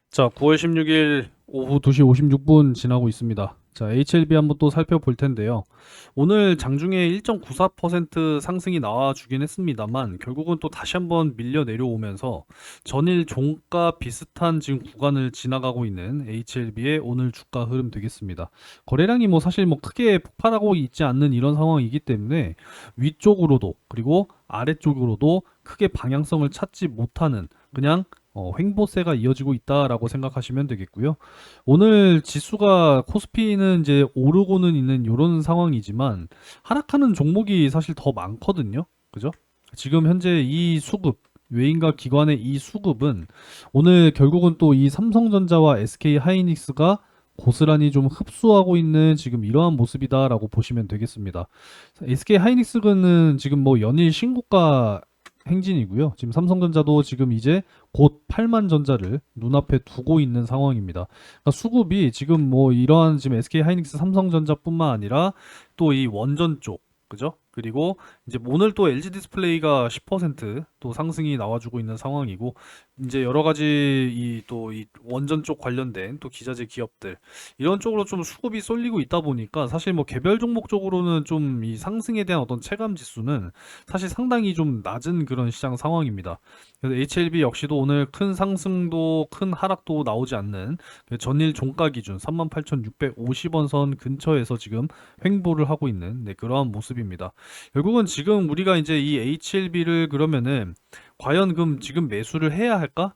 자, 9월 16일 오후 2시 56분 지나고 있습니다. 자, HLB 한번 또 살펴볼 텐데요. 오늘 장중에 1.94% 상승이 나와주긴 했습니다만 결국은 또 다시 한번 밀려 내려오면서 전일 종가 비슷한 지금 구간을 지나가고 있는 HLB의 오늘 주가 흐름 되겠습니다. 거래량이 뭐 사실 뭐 크게 폭발하고 있지 않는 이런 상황이기 때문에 위쪽으로도 그리고 아래쪽으로도 크게 방향성을 찾지 못하는 그냥 횡보세가 이어지고 있다라고 생각하시면 되겠고요. 오늘 지수가 코스피는 이제 오르고는 있는 이런 상황이지만 하락하는 종목이 사실 더 많거든요. 그죠? 지금 현재 이 수급 외인과 기관의 이 수급은 오늘 결국은 또 이 삼성전자와 SK 하이닉스가 고스란히 좀 흡수하고 있는 지금 이러한 모습이다라고 보시면 되겠습니다. SK 하이닉스는 지금 뭐 연일 신고가 행진이고요. 지금 삼성전자도 지금 이제 곧 8만 전자를 눈앞에 두고 있는 상황입니다. 그러니까 수급이 지금 뭐 이러한 지금 SK 하이닉스 삼성전자뿐만 아니라 또 이 원전 쪽 그죠? 그리고 이제 오늘 또 LG 디스플레이가 10%또 상승이 나와주고 있는 상황이고 이제 여러 가지 이 또 이 원전 쪽 관련된 또 기자재 기업들 이런 쪽으로 좀 수급이 쏠리고 있다 보니까 사실 뭐 개별 종목 쪽으로는 좀 이 상승에 대한 어떤 체감 지수는 사실 상당히 좀 낮은 그런 시장 상황입니다. 그래서 HLB 역시도 오늘 큰 상승도 큰 하락도 나오지 않는 그 전일 종가 기준 38,650원 선 근처에서 지금 횡보를 하고 있는 그러한 모습입니다. 결국은 지금 우리가 이제 이 HLB를 그러면은 과연 그럼 지금 매수를 해야 할까?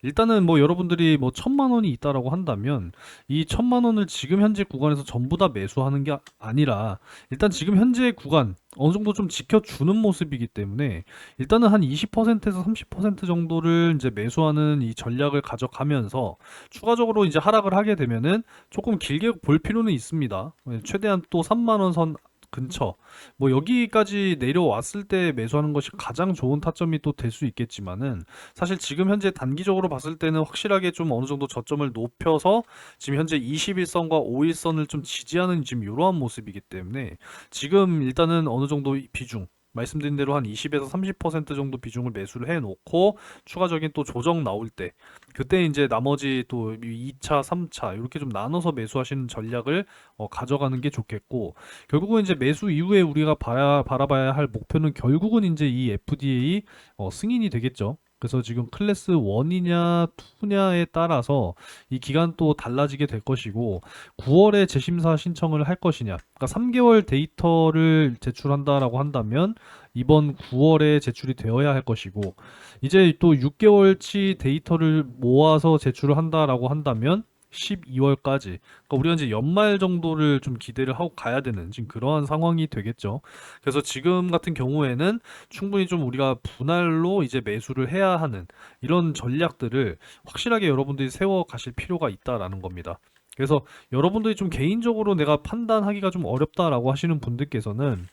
일단은 뭐 여러분들이 뭐 1,000만 원이 있다라고 한다면 이 1,000만 원을 지금 현재 구간에서 전부 다 매수하는 게 아니라 일단 지금 현재 구간 어느 정도 좀 지켜주는 모습이기 때문에 일단은 한 20%에서 30% 정도를 이제 매수하는 이 전략을 가져가면서 추가적으로 이제 하락을 하게 되면은 조금 길게 볼 필요는 있습니다. 최대한 또 3만 원 선 근처 뭐 여기까지 내려왔을 때 매수하는 것이 가장 좋은 타점이 또 될 수 있겠지만은 사실 지금 현재 단기적으로 봤을 때는 확실하게 좀 어느 정도 저점을 높여서 지금 현재 21선과 5일선을 좀 지지하는 지금 이러한 모습이기 때문에 지금 일단은 어느 정도 비중 말씀드린 대로 한 20에서 30% 정도 비중을 매수를 해 놓고 추가적인 또 조정 나올 때 그때 이제 나머지 또 2차, 3차 이렇게 좀 나눠서 매수하시는 전략을 가져가는 게 좋겠고 결국은 이제 매수 이후에 우리가 바라봐야 할 목표는 결국은 이제 이 FDA 승인이 되겠죠. 그래서 지금 클래스 1이냐 2냐에 따라서 이 기간 또 달라지게 될 것이고 9월에 재심사 신청을 할 것이냐. 그러니까 3개월 데이터를 제출한다라고 한다면 이번 9월에 제출이 되어야 할 것이고 이제 또 6개월치 데이터를 모아서 제출을 한다라고 한다면 12월까지. 그러니까 우리가 이제 연말 정도를 좀 기대를 하고 가야 되는 지금 그러한 상황이 되겠죠. 그래서 지금 같은 경우에는 충분히 좀 우리가 분할로 이제 매수를 해야 하는 이런 전략들을 확실하게 여러분들이 세워 가실 필요가 있다라는 겁니다. 그래서 여러분들이 좀 개인적으로 내가 판단하기가 좀 어렵다라고 하시는 분들께서는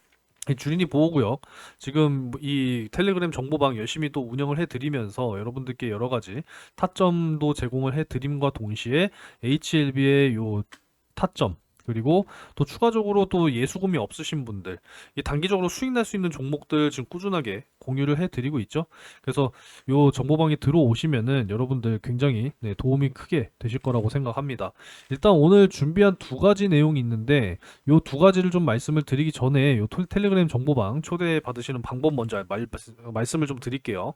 이 주린이 보호구역 지금 이 텔레그램 정보방 열심히 또 운영을 해드리면서 여러분들께 여러 가지 타점도 제공을 해드림과 동시에 HLB의 요 타점 그리고 또 추가적으로 또 예수금이 없으신 분들 이 단기적으로 수익 날 수 있는 종목들 지금 꾸준하게 공유를 해드리고 있죠. 그래서 요 정보방에 들어오시면은 여러분들 굉장히 도움이 크게 되실 거라고 생각합니다. 일단 오늘 준비한 두 가지 내용이 있는데 요 두 가지를 좀 말씀을 드리기 전에 요 텔레그램 정보방 초대 받으시는 방법 먼저 말씀을 좀 드릴게요.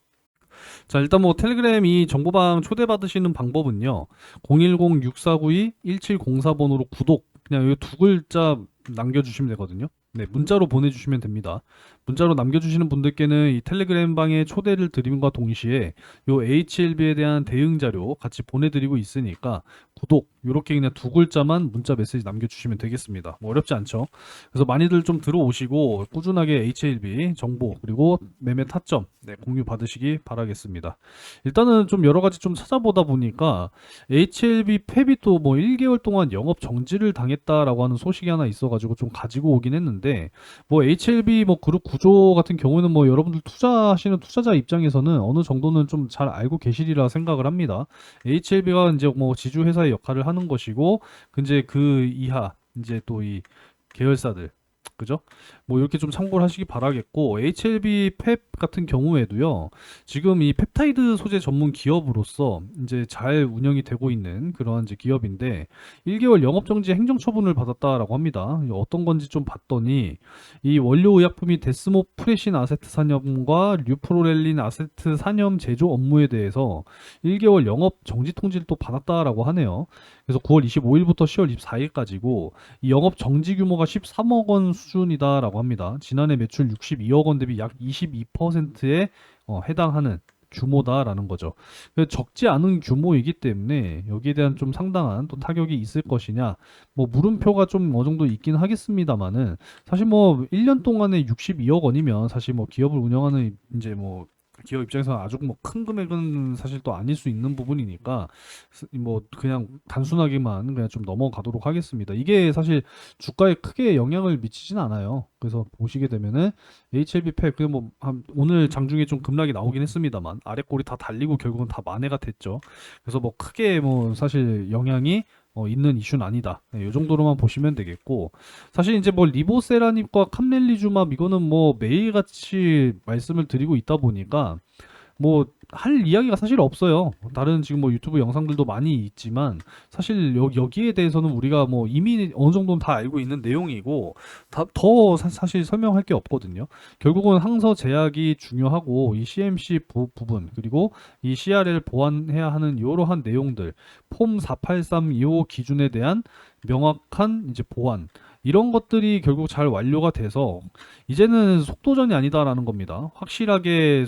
자, 일단 뭐 텔레그램 이 정보방 초대받으시는 방법은요. 010-6492-1704번으로 구독 그냥 이 두 글자 남겨주시면 되거든요. 네, 문자로 보내주시면 됩니다. 문자로 남겨주시는 분들께는 이 텔레그램 방에 초대를 드림과 동시에 요 HLB에 대한 대응 자료 같이 보내드리고 있으니까 구독 요렇게 그냥 두 글자만 문자 메시지 남겨주시면 되겠습니다. 뭐 어렵지 않죠? 그래서 많이들 좀 들어오시고 꾸준하게 HLB 정보 그리고 매매 타점 공유 받으시기 바라겠습니다. 일단은 좀 여러 가지 좀 찾아보다 보니까 HLB 팹이 또 뭐 1개월 동안 영업 정지를 당했다라고 하는 소식이 하나 있어가지고 좀 가지고 오긴 했는데 뭐 HLB 뭐 그룹 구조 같은 경우에는 뭐 여러분들 투자하시는 투자자 입장에서는 어느 정도는 좀 잘 알고 계시리라 생각을 합니다. HLB가 이제 뭐 지주 회사의 역할을 하는 것이고 이제 그 이하 이제 또 이 계열사들 그죠? 뭐 이렇게 좀 참고를 하시기 바라겠고, HLB 펩 같은 경우에도요, 지금 이 펩타이드 소재 전문 기업으로서 이제 잘 운영이 되고 있는 그러한 이제 기업인데, 1개월 영업정지 행정처분을 받았다라고 합니다. 어떤 건지 좀 봤더니, 이 원료 의약품이 데스모프레신 아세트 산염과 류프로렐린 아세트 산염 제조 업무에 대해서 1개월 영업 정지 통지를 또 받았다라고 하네요. 그래서 9월 25일부터 10월 24일까지고, 이 영업 정지 규모가 13억 원 수준이다라고 합니다. 지난해 매출 62억 원 대비 약 22%에 해당하는 규모다라는 거죠. 적지 않은 규모이기 때문에 여기에 대한 좀 상당한 또 타격이 있을 것이냐, 뭐 물음표가 좀 어느 정도 있긴 하겠습니다만은, 사실 뭐 1년 동안에 62억 원이면 사실 뭐 기업을 운영하는 이제 뭐 기업 입장에서는 아주 뭐 큰 금액은 사실 또 아닐 수 있는 부분이니까, 뭐 그냥 단순하게만 그냥 좀 넘어가도록 하겠습니다. 이게 사실 주가에 크게 영향을 미치진 않아요. 그래서 보시게 되면은 HLB 팩 그뭐 오늘 장중에 좀 급락이 나오긴 했습니다만, 아래 꼬리 다 달리고 결국은 다 만회가 됐죠. 그래서 뭐 크게 뭐 사실 영향이 있는 이슈는 아니다. 네, 이 정도로만 보시면 되겠고, 사실 이제 뭐 리보세라닙과 캄렐리주맙 이거는 뭐 매일같이 말씀을 드리고 있다 보니까 뭐 할 이야기가 사실 없어요. 다른 지금 뭐 유튜브 영상들도 많이 있지만, 사실 여기에 대해서는 우리가 뭐 이미 어느 정도는 다 알고 있는 내용이고, 사실 설명할 게 없거든요. 결국은 항서 제약이 중요하고, 이 CMC 부분, 그리고 이 CRL 보완해야 하는 이러한 내용들, 폼 48325 기준에 대한 명확한 이제 보완, 이런 것들이 결국 잘 완료가 돼서 이제는 속도전이 아니다라는 겁니다. 확실하게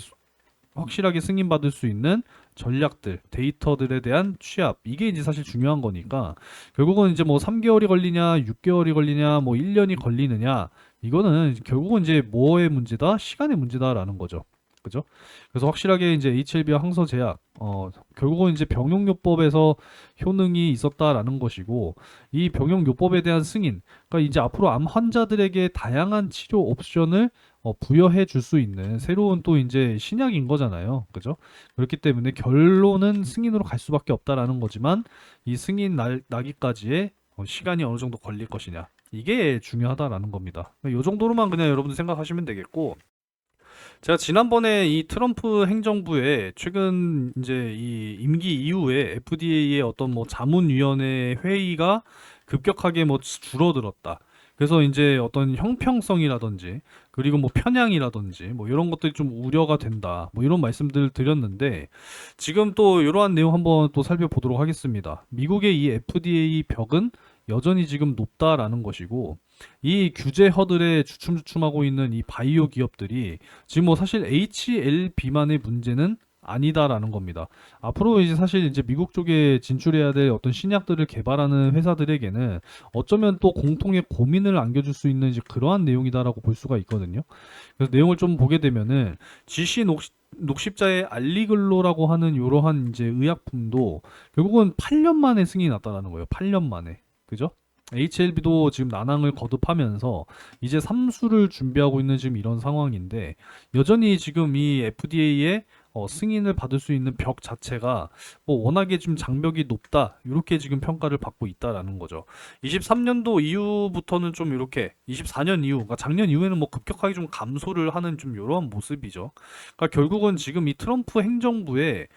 승인받을 수 있는 전략들, 데이터들에 대한 취합, 이게 이제 사실 중요한 거니까, 결국은 이제 뭐 3개월이 걸리냐, 6개월이 걸리냐, 뭐 1년이 걸리느냐, 이거는 결국은 이제 뭐의 문제다? 시간의 문제다라는 거죠. 그죠? 그래서 확실하게 이제 HLB와 항서제약, 결국은 이제 병용요법에서 효능이 있었다라는 것이고, 이 병용요법에 대한 승인, 그러니까 이제 앞으로 암 환자들에게 다양한 치료 옵션을 부여해 줄 수 있는 새로운 또 이제 신약인 거잖아요. 그죠? 그렇기 때문에 결론은 승인으로 갈 수밖에 없다라는 거지만, 이 승인 나기까지의 시간이 어느 정도 걸릴 것이냐, 이게 중요하다라는 겁니다. 이 정도로만 그냥 여러분들 생각하시면 되겠고, 제가 지난번에 이 트럼프 행정부의 최근 이제 이 임기 이후에 FDA의 어떤 뭐 자문위원회 회의가 급격하게 뭐 줄어들었다. 그래서 이제 어떤 형평성이라든지, 그리고 뭐 편향이라든지 뭐 이런 것들이 좀 우려가 된다. 뭐 이런 말씀들 드렸는데, 지금 또 이러한 내용 한번 또 살펴보도록 하겠습니다. 미국의 이 FDA 벽은 여전히 지금 높다라는 것이고, 이 규제 허들에 주춤주춤하고 있는 이 바이오 기업들이 지금 뭐 사실 HLB만의 문제는 아니다라는 겁니다. 앞으로 이제 사실 이제 미국 쪽에 진출해야 될 어떤 신약들을 개발하는 회사들에게는 어쩌면 또 공통의 고민을 안겨줄 수 있는 이제 그러한 내용이다라고 볼 수가 있거든요. 그래서 내용을 좀 보게 되면은 GC 녹십자의 알리글로라고 하는 이러한 이제 의약품도 결국은 8년 만에 승인이 났다라는 거예요. 8년 만에. 그죠? HLB도 지금 난항을 거듭하면서 이제 3수를 준비하고 있는 지금 이런 상황인데, 여전히 지금 이 FDA의 승인을 받을 수 있는 벽 자체가 뭐 워낙에 지금 장벽이 높다, 이렇게 지금 평가를 받고 있다라는 거죠. 23년도 이후부터는 좀 이렇게, 24년 이후, 그러니까 작년 이후에는 뭐 급격하게 좀 감소를 하는 좀 이러한 모습이죠. 그러니까 결국은 지금 이 트럼프 행정부의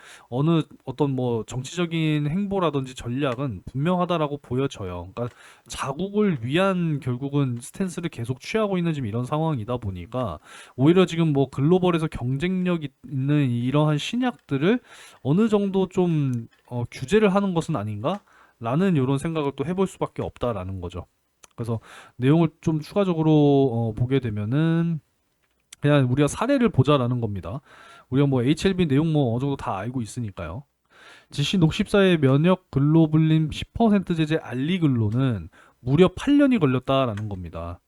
어떤 뭐 정치적인 행보라든지 전략은 분명하다라고 보여져요. 그러니까 자국을 위한 결국은 스탠스를 계속 취하고 있는 지금 이런 상황이다 보니까, 오히려 지금 뭐 글로벌에서 경쟁력 있는 이러한 신약들을 어느 정도 좀 규제를 하는 것은 아닌가? 라는 이런 생각을 또 해볼 수밖에 없다라는 거죠. 그래서 내용을 좀 추가적으로 보게 되면은, 그냥 우리가 사례를 보자라는 겁니다. 우리가 뭐 HLB 내용 뭐 어느 정도 다 알고 있으니까요. GC 녹십사의 면역 글로불린 10% 제제 알리글로는 무려 8년이 걸렸다라는 겁니다.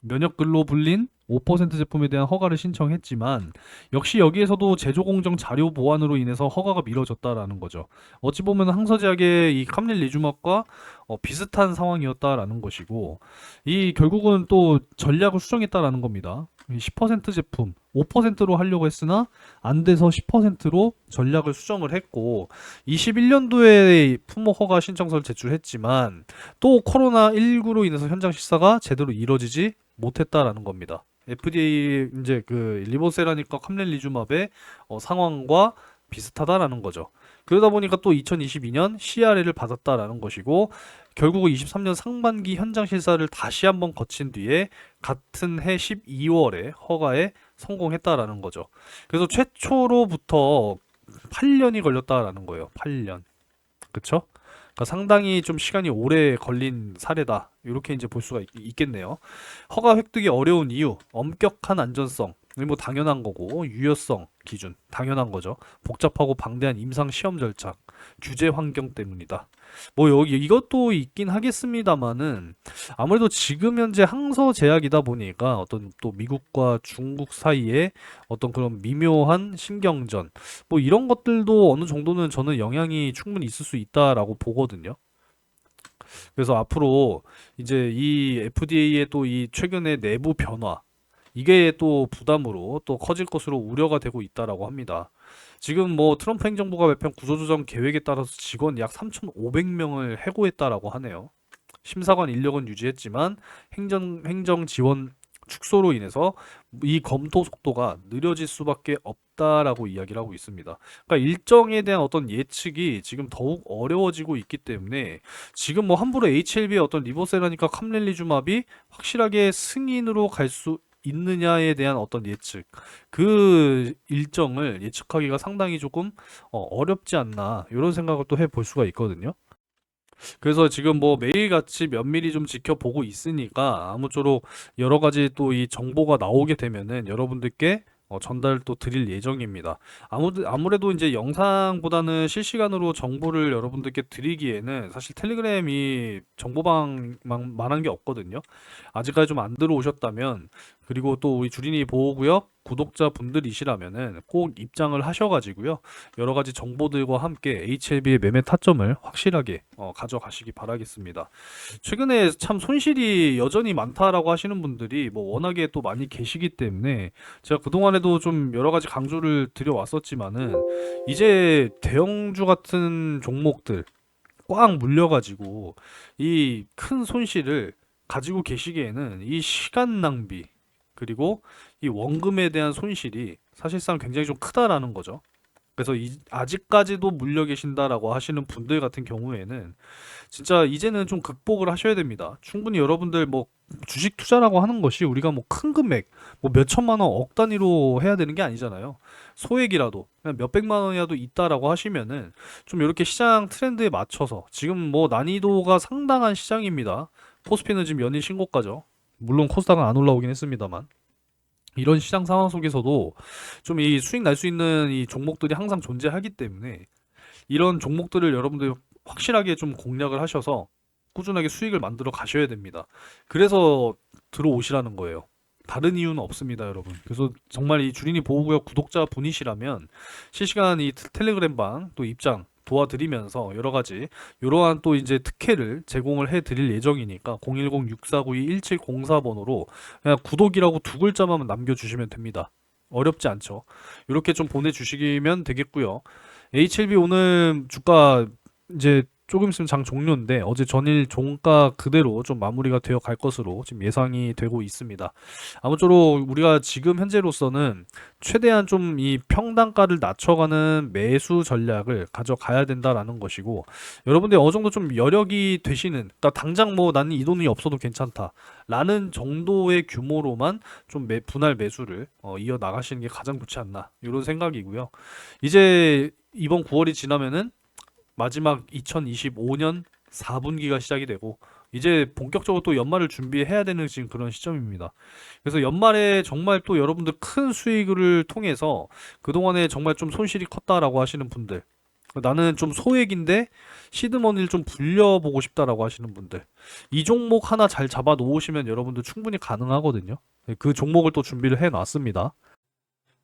면역 글로불린 5% 제품에 대한 허가를 신청했지만, 역시 여기에서도 제조 공정 자료 보완으로 인해서 허가가 미뤄졌다라는 거죠. 어찌 보면 항서제약의 이 캄렐리주맙과 비슷한 상황이었다라는 것이고, 이 결국은 또 전략을 수정했다라는 겁니다. 10% 제품 5%로 하려고 했으나 안 돼서 10%로 전략을 수정을 했고 21년도에 품목 허가 신청서를 제출했지만 또 코로나19로 인해서 현장 실사가 제대로 이뤄지지 못했다라는 겁니다. FDA 이제 그 리보세라니까 캄렐리주맙의 상황과 비슷하다라는 거죠. 그러다 보니까 또 2022년 CRL을 받았다라는 것이고 결국 23년 상반기 현장 실사를 다시 한번 거친 뒤에 같은 해 12월에 허가에 성공했다라는 거죠. 그래서 최초로부터 8년이 걸렸다라는 거예요. 8년. 그쵸? 그러니까 상당히 좀 시간이 오래 걸린 사례다. 이렇게 이제 볼 수가 있겠네요. 허가 획득이 어려운 이유, 엄격한 안전성, 뭐 당연한 거고, 유효성 기준, 당연한 거죠. 복잡하고 방대한 임상 시험 절차, 규제 환경 때문이다. 뭐 여기 이것도 있긴 하겠습니다만은 아무래도 지금 현재 항서 제약이다 보니까 어떤 또 미국과 중국 사이에 어떤 그런 미묘한 신경전 뭐 이런 것들도 어느 정도는 저는 영향이 충분히 있을 수 있다라고 보거든요. 그래서 앞으로 이제 이 FDA의 또 이 최근의 내부 변화 이게 또 부담으로 또 커질 것으로 우려가 되고 있다라고 합니다. 지금 뭐 트럼프 행정부가 발표한 구조조정 계획에 따라서 직원 약 3,500명을 해고했다라고 하네요. 심사관 인력은 유지했지만 행정 지원 축소로 인해서 이 검토 속도가 느려질 수밖에 없다라고 이야기를 하고 있습니다. 그러니까 일정에 대한 어떤 예측이 지금 더욱 어려워지고 있기 때문에 지금 뭐 함부로 HLB의 어떤 리보세라니까 캄렐리주맙이 확실하게 승인으로 갈 수 있느냐에 대한 어떤 예측, 그 일정을 예측하기가 상당히 조금 어렵지 않나 이런 생각을 또 해볼 수가 있거든요. 그래서 지금 뭐 매일같이 면밀히 좀 지켜보고 있으니까 아무쪼록 여러 가지 또 이 정보가 나오게 되면은 여러분들께 전달 또 드릴 예정입니다. 아무래도 이제 영상보다는 실시간으로 정보를 여러분들께 드리기에는 사실 텔레그램이 정보방만한 게 없거든요. 아직까지 좀 안 들어오셨다면 그리고 또 우리 주린이 보호구역 구독자분들이시라면은 꼭 입장을 하셔가지고요. 여러 가지 정보들과 함께 HLB의 매매 타점을 확실하게 가져가시기 바라겠습니다. 최근에 참 손실이 여전히 많다라고 하시는 분들이 뭐 워낙에 또 많이 계시기 때문에 제가 그동안에도 좀 여러 가지 강조를 드려왔었지만은 이제 대형주 같은 종목들 꽉 물려가지고 이 큰 손실을 가지고 계시기에는 이 시간 낭비 그리고 이 원금에 대한 손실이 사실상 굉장히 좀 크다라는 거죠. 그래서 아직까지도 물려 계신다라고 하시는 분들 같은 경우에는 진짜 이제는 좀 극복을 하셔야 됩니다. 충분히 여러분들 뭐 주식 투자라고 하는 것이 우리가 뭐 큰 금액, 뭐 몇 천만 원, 억 단위로 해야 되는 게 아니잖아요. 소액이라도 그냥 몇 백만 원이라도 있다라고 하시면은 좀 이렇게 시장 트렌드에 맞춰서 지금 뭐 난이도가 상당한 시장입니다. 코스피는 지금 연일 신고가죠. 물론 코스닥은 안 올라오긴 했습니다만. 이런 시장 상황 속에서도 좀 이 수익 날 수 있는 이 종목들이 항상 존재하기 때문에 이런 종목들을 여러분들 확실하게 좀 공략을 하셔서 꾸준하게 수익을 만들어 가셔야 됩니다. 그래서 들어오시라는 거예요. 다른 이유는 없습니다, 여러분. 그래서 정말 이 주린이 보호구역 구독자 분이시라면 실시간 이 텔레그램방 또 입장 도와드리면서 여러 가지 이러한 또 이제 특혜를 제공을 해드릴 예정이니까 010-6492-1704번으로 그냥 구독이라고 두 글자만 남겨주시면 됩니다. 어렵지 않죠. 이렇게 좀 보내주시면 되겠고요. HLB 오늘 주가 이제 조금 있으면 장 종료인데 어제 전일 종가 그대로 좀 마무리가 되어 갈 것으로 지금 예상이 되고 있습니다. 아무쪼록 우리가 지금 현재로서는 최대한 좀 이 평단가를 낮춰가는 매수 전략을 가져가야 된다라는 것이고 여러분들 어느 정도 좀 여력이 되시는 그러니까 당장 뭐 나는 이 돈이 없어도 괜찮다 라는 정도의 규모로만 좀 분할 매수를 이어 나가시는 게 가장 좋지 않나 이런 생각이고요. 이제 이번 9월이 지나면은 마지막 2025년 4분기가 시작이 되고 이제 본격적으로 또 연말을 준비해야 되는 지금 그런 시점입니다. 그래서 연말에 정말 또 여러분들 큰 수익을 통해서 그동안에 정말 좀 손실이 컸다라고 하시는 분들 나는 좀 소액인데 시드머니를 좀 불려보고 싶다라고 하시는 분들 이 종목 하나 잘 잡아 놓으시면 여러분들 충분히 가능하거든요. 그 종목을 또 준비를 해 놨습니다.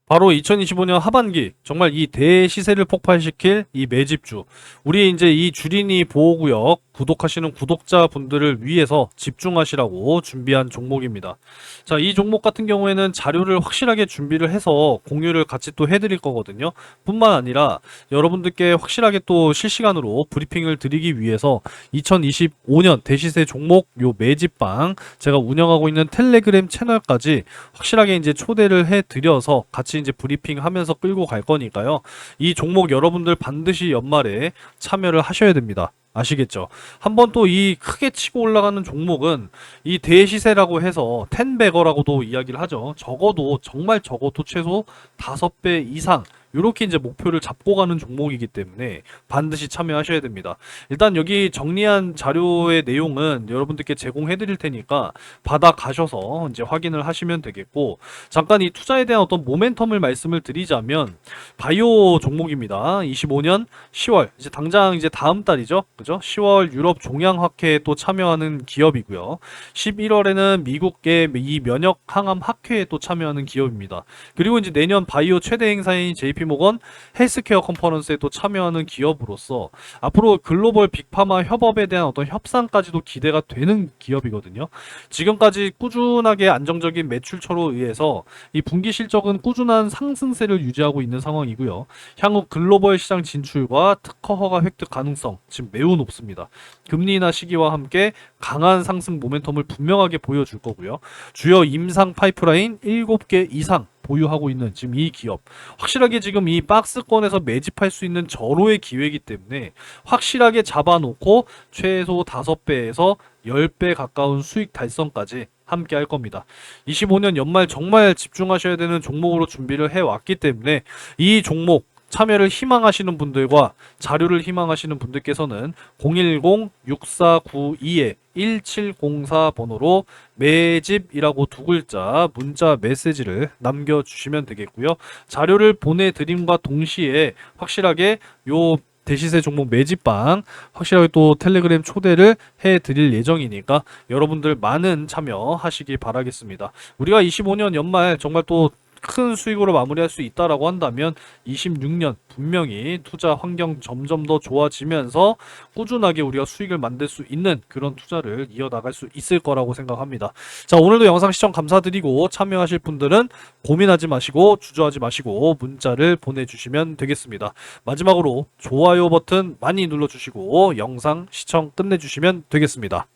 바로 2025년 하반기 정말 이 대시세를 폭발시킬 이 매집주, 우리 이제 이 주린이 보호구역 구독하시는 구독자분들을 위해서 집중하시라고 준비한 종목입니다. 자, 이 종목 같은 경우에는 자료를 확실하게 준비를 해서 공유를 같이 또 해드릴 거거든요. 뿐만 아니라 여러분들께 확실하게 또 실시간으로 브리핑을 드리기 위해서 2025년 대시세 종목 요 매집방 제가 운영하고 있는 텔레그램 채널까지 확실하게 이제 초대를 해드려서 같이 이제 브리핑하면서 끌고 갈 거니까요. 이 종목 여러분들 반드시 연말에 참여를 하셔야 됩니다. 아시겠죠? 한번 또 이 크게 치고 올라가는 종목은 이 대시세라고 해서 텐베거라고도 이야기를 하죠. 적어도 정말 적어도 최소 5배 이상 요렇게 이제 목표를 잡고 가는 종목이기 때문에 반드시 참여하셔야 됩니다. 일단 여기 정리한 자료의 내용은 여러분들께 제공해 드릴 테니까 받아 가셔서 이제 확인을 하시면 되겠고, 잠깐 이 투자에 대한 어떤 모멘텀을 말씀을 드리자면 바이오 종목입니다. 25년 10월 이제 당장 이제 다음 달이죠. 그죠? 10월 유럽 종양학회에 또 참여하는 기업이고요. 11월에는 미국의 이 면역 항암 학회에 또 참여하는 기업입니다. 그리고 이제 내년 바이오 최대 행사인 JP모건 헬스케어 컨퍼런스에 또 참여하는 기업으로서 앞으로 글로벌 빅파마 협업에 대한 어떤 협상까지도 기대가 되는 기업이거든요. 지금까지 꾸준하게 안정적인 매출처로 의해서 이 분기 실적은 꾸준한 상승세를 유지하고 있는 상황이고요. 향후 글로벌 시장 진출과 특허 허가 획득 가능성 지금 매우 높습니다. 금리 인하 시기와 함께 강한 상승 모멘텀을 분명하게 보여줄 거고요. 주요 임상 파이프라인 7개 이상 보유하고 있는 지금 이 기업, 확실하게 지금 이 박스권에서 매집할 수 있는 절호의 기회이기 때문에 확실하게 잡아놓고 최소 5배에서 10배 가까운 수익 달성까지 함께 할 겁니다. 25년 연말 정말 집중하셔야 되는 종목으로 준비를 해왔기 때문에 이 종목 참여를 희망하시는 분들과 자료를 희망하시는 분들께서는 010-6492-1704 번호로 매집이라고 두 글자 문자 메시지를 남겨주시면 되겠고요. 자료를 보내드림과 동시에 확실하게 요 대시세 종목 매집방 확실하게 또 텔레그램 초대를 해드릴 예정이니까 여러분들 많은 참여하시기 바라겠습니다. 우리가 25년 연말 정말 또 큰 수익으로 마무리할 수 있다라고 한다면 26년 분명히 투자 환경 점점 더 좋아지면서 꾸준하게 우리가 수익을 만들 수 있는 그런 투자를 이어나갈 수 있을 거라고 생각합니다. 자, 오늘도 영상 시청 감사드리고 참여하실 분들은 고민하지 마시고 주저하지 마시고 문자를 보내주시면 되겠습니다. 마지막으로 좋아요 버튼 많이 눌러주시고 영상 시청 끝내주시면 되겠습니다.